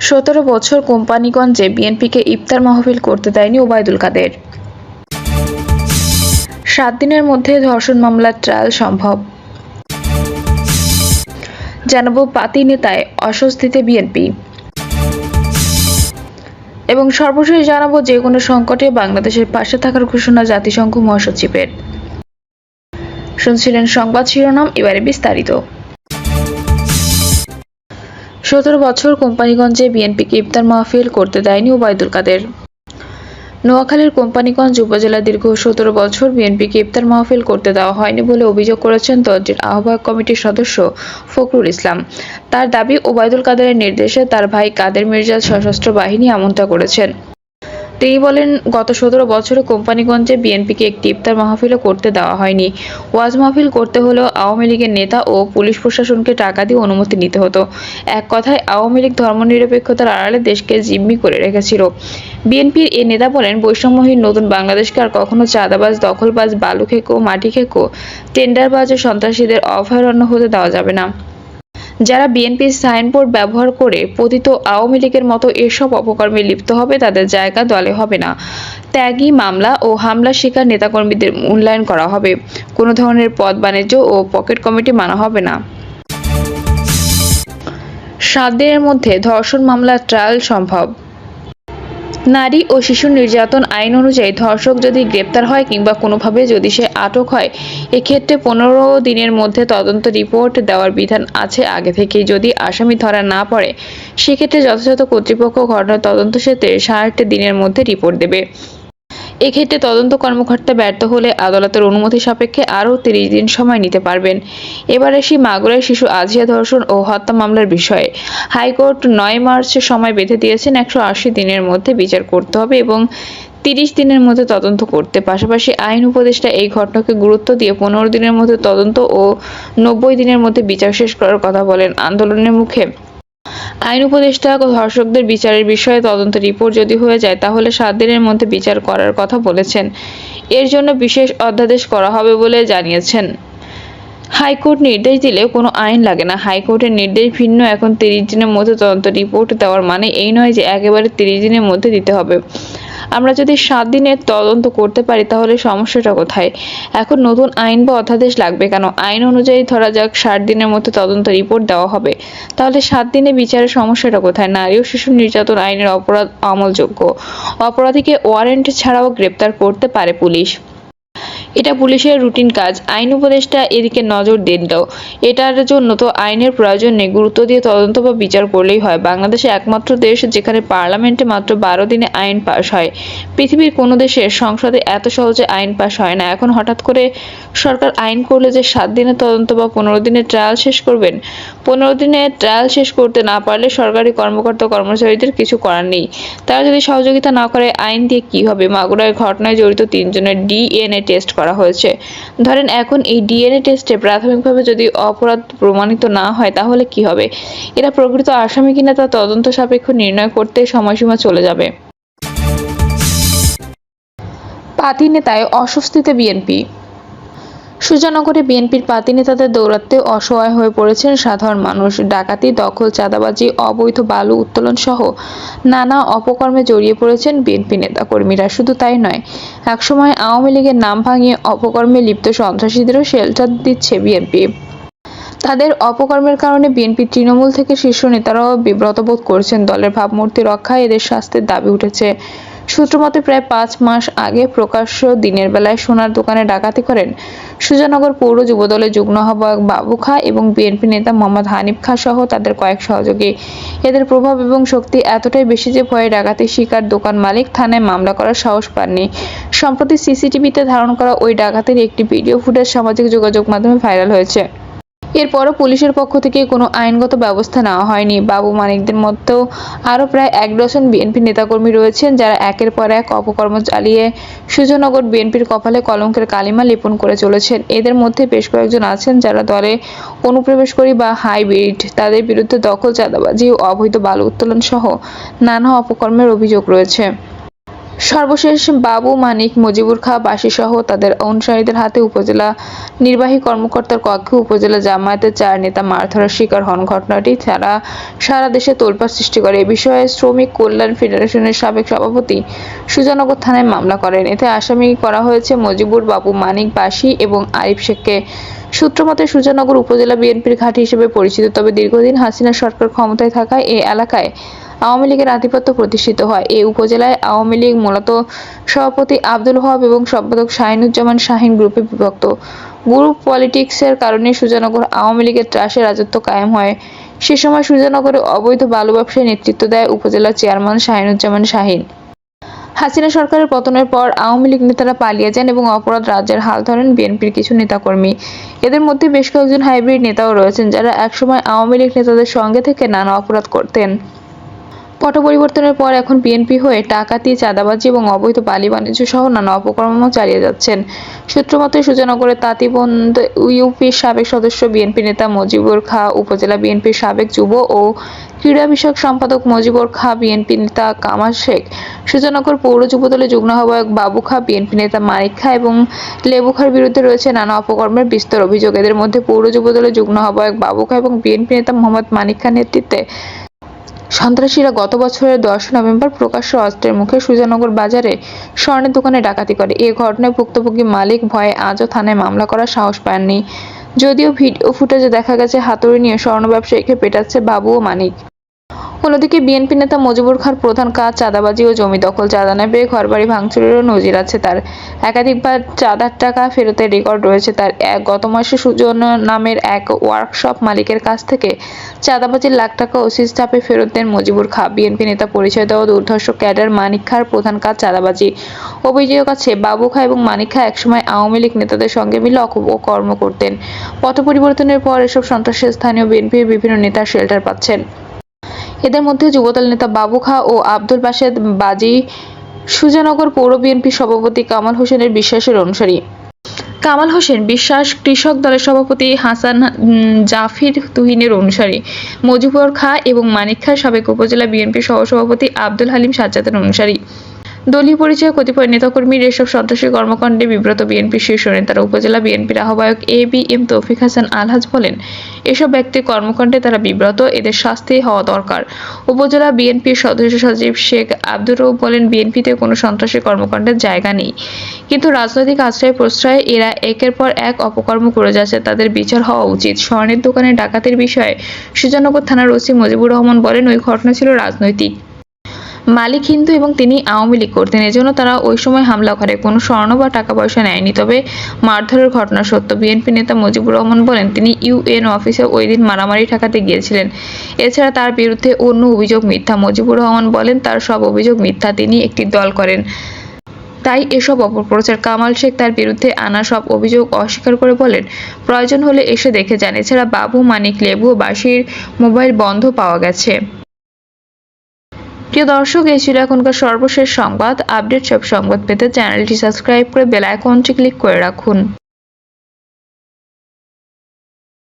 17 বছর কোম্পানিগঞ্জে বিএনপিকে ইফতার মাহফিল করতে দেয়নি ওবায়দুল কাদের। 7 দিনের মধ্যে ধর্ষণ মামলার ট্রায়াল সম্ভব। জানাবো পাতি নেতায় অস্বস্তিতে বিএনপি এবং সর্বশেষ জানাবো যে কোনো সংকটে বাংলাদেশের পাশে থাকার ঘোষণা জাতিসংঘ মহাসচিবের। শুনছিলেন সংবাদ শিরোনাম, এবারে বিস্তারিত। 17 বছর কোম্পানিগঞ্জে বিএনপিকে ইফতার মাহফিল করতে দেয়নি ওবায়দুল কাদের। নোয়াখালীর কোম্পানিগঞ্জ উপজেলা দীর্ঘ 17 বছর বিএনপিকে ইফতার মাহফিল করতে দেওয়া হয়নি বলে অভিযোগ করেছেন দলটির আহ্বায়ক কমিটির সদস্য ফখরুল ইসলাম। তার দাবি, ওবায়দুল কাদেরের নির্দেশে তার ভাই কাদের মির্জা সশস্ত্র বাহিনী এমনটা করেছেন। তিনি বলেন, গত 17 বছরে কোম্পানিগঞ্জে বিএনপিকে একটি ইফতার মাহফিলও করতে দেওয়া হয়নি। ওয়াজ মাহফিল করতে হলেও আওয়ামী লীগের নেতা ও পুলিশ প্রশাসনকে টাকা দিয়ে অনুমতি নিতে হতো। এক কথায় আওয়ামী লীগ ধর্মনিরপেক্ষতার আড়ালে দেশকে জিম্মি করে রেখেছিল। বিএনপির এ নেতা বলেন, বৈষম্যহীন নতুন বাংলাদেশকে আর কখনো চাঁদাবাজ, দখলবাজ, বালু খেকো, মাটি খেকো, টেন্ডারবাজ ও সন্ত্রাসীদের অভয়ারণ্য হতে দেওয়া যাবে না। যারা বিএনপির সাইনবোর্ড ব্যবহার করে পতিত আওয়ামী লীগের মতো এসব অপকর্মে লিপ্ত হবে, তাদের জায়গা দলে হবে না। ত্যাগী, মামলা ও হামলা শিকার নেতাকর্মীদের মূল্যায়ন করা হবে। কোনো ধরনের পদ বাণিজ্য ও পকেট কমিটি মানা হবে না। 7 দিনের মধ্যে ধর্ষণ মামলার ট্রায়াল সম্ভব। নারী ও শিশু নির্যাতন আইন অনুযায়ী ধর্ষক যদি গ্রেপ্তার হয় কিংবা কোনোভাবে যদি সে আটক হয়, এক্ষেত্রে 15 দিনের মধ্যে তদন্ত রিপোর্ট দেওয়ার বিধান আছে আগে থেকেই। যদি আসামি ধরা না পড়ে, সেক্ষেত্রে যথাযথ কর্তৃপক্ষ ঘটনার তদন্ত শেষে 60 দিনের মধ্যে রিপোর্ট দেবে। এক্ষেত্রে তদন্ত কর্মকর্তা ব্যর্থ হলে আদালতের অনুমতি সাপেক্ষে আরও 30 দিন সময় নিতে পারবেন। এবার আসি মাগুরায় শিশু আজিয়া ধর্ষণ ও হত্যা মামলার বিষয়ে। হাইকোর্ট 9 মার্চ সময় বেঁধে দিয়েছেন। 180 দিনের মধ্যে বিচার করতে হবে এবং 30 দিনের মধ্যে তদন্ত করতে। পাশাপাশি আইন উপদেষ্টা এই ঘটনাকে গুরুত্ব দিয়ে 15 দিনের মধ্যে তদন্ত ও 90 দিনের মধ্যে বিচার শেষ করার কথা বলেন। আন্দোলনের মুখে আইন উপদেষ্টা ধর্ষকদের বিচারের বিষয়ে তদন্ত রিপোর্ট যদি হয়ে যায়, তাহলে 7 দিনের মধ্যে বিচার করার কথা বলেছেন। এর জন্য বিশেষ অধ্যাদেশ করা হবে বলে জানিয়েছেন। হাইকোর্ট নির্দেশ দিলে কোনো আইন লাগে না। হাইকোর্টের নির্দেশ ভিন্ন। এখন 30 দিনের মধ্যে তদন্ত রিপোর্ট দেওয়ার মানে এই নয় যে একেবারে 30 দিনের মধ্যে দিতে হবে। আমরা যদি 7 দিনের তদন্ত করতে পারি, তাহলে সমস্যাটা কোথায়? এখন নতুন আইন বা অধ্যাদেশ লাগবে কেন? আইন অনুযায়ী ধরা যাক 60 দিনের মধ্যে তদন্ত রিপোর্ট দেওয়া হবে, তাহলে 7 দিনে বিচারের সমস্যাটা কোথায়? নারী ও শিশু নির্যাতন আইনের অপরাধ আমলযোগ্য। অপরাধীকে ওয়ারেন্ট ছাড়াও গ্রেপ্তার করতে পারে পুলিশ। এটা পুলিশের রুটিন কাজ। আইন উপদেষ্টা এদিকে নজর দিল। এটার জন্য তো আইনের প্রয়োজন নেই, গুরুত্ব দিয়ে তদন্ত বা বিচার করলেই হয়। বাংলাদেশে একমাত্র দেশ যেখানে পার্লামেন্টে মাত্র 12 দিনে আইন পাশ হয়। পৃথিবীর কোনো দেশের সংসদে এত সহজে আইন পাশ হয় না। এখন হঠাৎ করে সরকার আইন করলে যে 7 দিনের তদন্ত বা 15 দিনের ট্রায়াল শেষ করবেন। 15 দিনে ট্রায়াল শেষ করতে না পারলে সরকারি কর্মকর্তা কর্মচারীদের কিছু করার নেই। তারা যদি সহযোগিতা না করে, আইন দিয়ে কি হবে? মাগুরার ঘটনায় জড়িত 3 জনের ডিএনএ টেস্ট করা হয়েছে। ধরেন এখন এই ডিএনএ টেস্টে প্রাথমিকভাবে যদি অপরাধ প্রমাণিত না হয়, তাহলে কি হবে? এরা প্রকৃত আসামি কিনা তা তদন্ত সাপেক্ষ নির্ণয় করতে সময়সীমা চলে যাবে। পাতি নেতায় অস্বস্তিতে বিএনপি। সুজানগরে বিএনপির পাতি নেতাদের দৌরাত্ম্যে অসহায় হয়ে পড়েছেন সাধারণ মানুষ। ডাকাতি, দখল, চাঁদাবাজি, অবৈধ বালু উত্তোলন সহ নানা অপকর্মে জড়িয়ে পড়েছেন বিএনপি নেতাকর্মীরা। শুধু তাই নয়, একসময় আওয়ামী লীগের নাম ভাঙিয়ে অপকর্মে লিপ্ত সন্ত্রাসীদেরও শেল্টার দিচ্ছে বিএনপি। তাদের অপকর্মের কারণে বিএনপির তৃণমূল থেকে শীর্ষ নেতারাও বিব্রত বোধ করছেন। দলের ভাবমূর্তি রক্ষায় এদের শাস্তির দাবি উঠেছে। সূত্রমতে প্রায় 5 মাস আগে প্রকাশ্য দিনের বেলায় সোনার দোকানে ডাকাতি করেন সুজানগর পৌর যুবদলের যুগ্ম আহ্বায়ক বাবু খাঁ এবং বিএনপি নেতা মোহাম্মদ হানিফ খাঁ সহ তাদের কয়েক সহযোগী। এদের প্রভাব এবং শক্তি এতটাই বেশি যে ভয়ে ডাকাতির শিকার দোকান মালিক থানায় মামলা করার সাহস পাননি। সম্প্রতি সিসিটিভিতে ধারণ করা ওই ডাকাতির একটি ভিডিও ফুটেজ সামাজিক যোগাযোগ মাধ্যমে ভাইরাল হয়েছে। এরপরও পুলিশের পক্ষ থেকে কোনো আইনগত ব্যবস্থা নেওয়া হয়নি। বাবু মানিকদের মধ্যেও আরও প্রায় 1 ডজন বিএনপি নেতাকর্মী রয়েছেন, যারা একের পর এক অপকর্ম চালিয়ে সুজানগর বিএনপির কপালে কলঙ্কের কালিমা লেপন করে চলেছেন। এদের মধ্যে বেশ কয়েকজন আছেন যারা দলে অনুপ্রবেশকারী বা হাইব্রিড। তাদের বিরুদ্ধে দখল, চাঁদাবাজি ও অবৈধ বালু উত্তোলন সহ নানা অপকর্মের অভিযোগ রয়েছে। সর্বশেষ বাবু মানিক, মুজিবুর খাঁ বাসীসহ তাদের অনুসারীদের হাতে উপজেলা নির্বাহী কর্মকর্তার কক্ষে উপজেলা জামায়াতের 4 নেতা মারধরের শিকার হন। ঘটনাটি সারা দেশে তোলপাড় সৃষ্টি করে। এ বিষয়ে শ্রমিক কল্যাণ ফেডারেশনের সাবেক সভাপতি সুজানগর থানায় মামলা করেন। এতে আসামি করা হয়েছে মুজিবুর, বাবু মানিক, বাসী এবং আরিফ শেখকে। সূত্রমতে সুজানগর উপজেলা বিএনপির ঘাঁটি হিসেবে পরিচিত। তবে দীর্ঘদিন হাসিনা সরকার ক্ষমতায় থাকায় এ এলাকায় আওয়ামী লীগের আধিপত্য প্রতিষ্ঠিত হয়। এই উপজেলায় আওয়ামী লীগ মূলত সভাপতি আব্দুল ওহাব এবং সম্পাদক শাহিনুজ্জামান শাহীন গ্রুপে বিভক্ত। গ্রুপ পলিটিক্সের কারণে সুজানগর আওয়ামী লীগের ত্রাসের রাজত্ব কায়েম হয়। সে সময় সুজানগরে অবৈধ বালু ব্যবসায় নেতৃত্ব দেয় উপজেলা চেয়ারম্যান শাহিনুজ্জামান শাহীন। হাসিনা সরকারের পতনের পর আওয়ামী লীগ নেতারা পালিয়ে যান এবং অপরাধ রাজ্যের হাল ধরেন বিএনপির কিছু নেতাকর্মী। এদের মধ্যে বেশ কয়েকজন হাইব্রিড নেতাও রয়েছেন, যারা একসময় আওয়ামী লীগ নেতাদের সঙ্গে থেকে নানা অপরাধ করতেন। পট পরিবর্তনের পর এখন বিএনপি হয়ে ডাকাতি, চাঁদাবাজি এবং অবৈধ বালি বাণিজ্য সহ নানা অপকর্ম চালিয়ে যাচ্ছেন। সূত্রমতে সুজানগরের তাঁতিবন্দ ইউপির সাবেক সদস্য বিএনপি নেতা মুজিবুর খাঁ, উপজেলা বিএনপির সাবেক যুব ও ক্রীড়া বিষয়ক সম্পাদক মুজিবুর খাঁ, বিএনপি নেতা কামাল শেখ, সুজানগর পৌর যুবদলের যুগ্ম আহ্বায়ক বাবু খাঁ, বিএনপি নেতা মানিক খাঁ এবং লেবু খাঁর বিরুদ্ধে রয়েছে নানা অপকর্মের বিস্তর অভিযোগ। এদের মধ্যে পৌর যুবদলের যুগ্ম আহ্বায়ক বাবু খাঁ এবং বিএনপি নেতা মোহাম্মদ মানিক খাঁর নেতৃত্বে সন্ত্রাসীরা গত বছরের 10 নভেম্বর প্রকাশ্য অস্ত্রের মুখে সুজানগর বাজারে স্বর্ণের দোকানে ডাকাতি করে। এ ঘটনায় ভুক্তভোগী মালিক ভয়ে আজও থানায় মামলা করার সাহস পাননি। যদিও ভিডিও ফুটেজে দেখা গেছে হাতুড়ি নিয়ে স্বর্ণ ব্যবসায়ীকে পেটাচ্ছে বাবু ও মানিক। অন্যদিকে বিএনপি নেতা মুজিবুর খাঁর প্রধান কাজ চাঁদাবাজি ও জমি দখল। চাঁদা না পেয়ে ঘরবাড়ি ভাঙচুরেরও নজির আছে তার। একাধিকবার চাঁদার টাকা ফেরতের রেকর্ড রয়েছে তার। গত মাসে সুজন নামের এক ওয়ার্কশপ মালিকের কাছ থেকে চাঁদাবাজির লাখ টাকা ওসিস চাপে ফেরত দেন মুজিবুর খাঁ। বিএনপি নেতা পরিচয় দেওয়া দুর্ধর্ষ ক্যাডার মানিক খাঁর প্রধান কাজ চাঁদাবাজি। অভিযোগ আছে বাবু খাঁ এবং মানিক খাঁ একসময় আওয়ামী লীগ নেতাদের সঙ্গে মিলে অপকর্ম করতেন। পট পরিবর্তনের পর এসব সন্ত্রাসের স্থানীয় বিএনপির বিভিন্ন নেতার শেল্টার পাচ্ছেন। এদের মধ্যে যুবদল নেতা বাবু খাঁ ও আব্দুল বাসেদ বাজি সুজানগর পৌর বিএনপি সভাপতি কামাল হোসেনের বিশ্বাসের অনুসারী। কামাল হোসেন বিশ্বাস কৃষক দলের সভাপতি হাসান জাফির তুহিনের অনুসারী। মুজিবুর খাঁ এবং মানিক খাঁ সাবেক উপজেলা বিএনপি সহসভাপতি আব্দুল হালিম সাজ্জাদের অনুসারী। দলীয় পরিচয়ে কতিপয় নেতাকর্মীর এসব সন্ত্রাসী কর্মকাণ্ডে বিব্রত বিএনপির শীর্ষ নেতারা। উপজেলা বিএনপির আহ্বায়ক এ.বি.এম. তৌফিক হাসান আলহাজ বলেন, এসব ব্যক্তির কর্মকাণ্ডে তারা বিব্রত, এদের শাস্তি হওয়া দরকার। উপজেলা বিএনপির সদস্য সচিব শেখ আব্দুর রউফ বলেন, বিএনপিতে কোনো সন্ত্রাসী কর্মকাণ্ডের জায়গা নেই, কিন্তু রাজনৈতিক আশ্রয় প্রশ্রয়ে এরা একের পর এক অপকর্ম করে যাচ্ছে, তাদের বিচার হওয়া উচিত। স্বর্ণের দোকানে ডাকাতির বিষয়ে সুজানগর থানার ওসি মুজিবুর রহমান বলেন, ওই ঘটনা ছিল রাজনৈতিক। মালিক হিন্দু এবং তিনি আওয়ামী লীগ করতেন, এজন্য তারা ওই সময় হামলা করে, কোনো স্বর্ণ বা টাকা পয়সা নেয়নি। তবে মারধরের ঘটনা সত্য। বিএনপি নেতা মুজিবুর রহমান বলেন, তিনি ইউএন অফিসে ওই দিন মারামারি ঠেকাতে গিয়েছিলেন। এছাড়া তার বিরুদ্ধে অন্য অভিযোগ মিথ্যা। মুজিবুর রহমান বলেন, তার সব অভিযোগ মিথ্যা, তিনি একটি দল করেন, তাই এসব অপপ্রচার। কামাল শেখ তার বিরুদ্ধে আনা সব অভিযোগ অস্বীকার করে বলেন, প্রয়োজন হলে এসে দেখে যান। এছাড়া বাবু, মানিক, লেবু ও বাসীর মোবাইল বন্ধ পাওয়া গেছে। প্রিয় দর্শক, এই ছিল এখনকার সর্বশেষ সংবাদ। আপডেট সব সংবাদ পেতে চ্যানেলটি সাবস্ক্রাইব করে বেল আইকনটি ক্লিক করে রাখুন।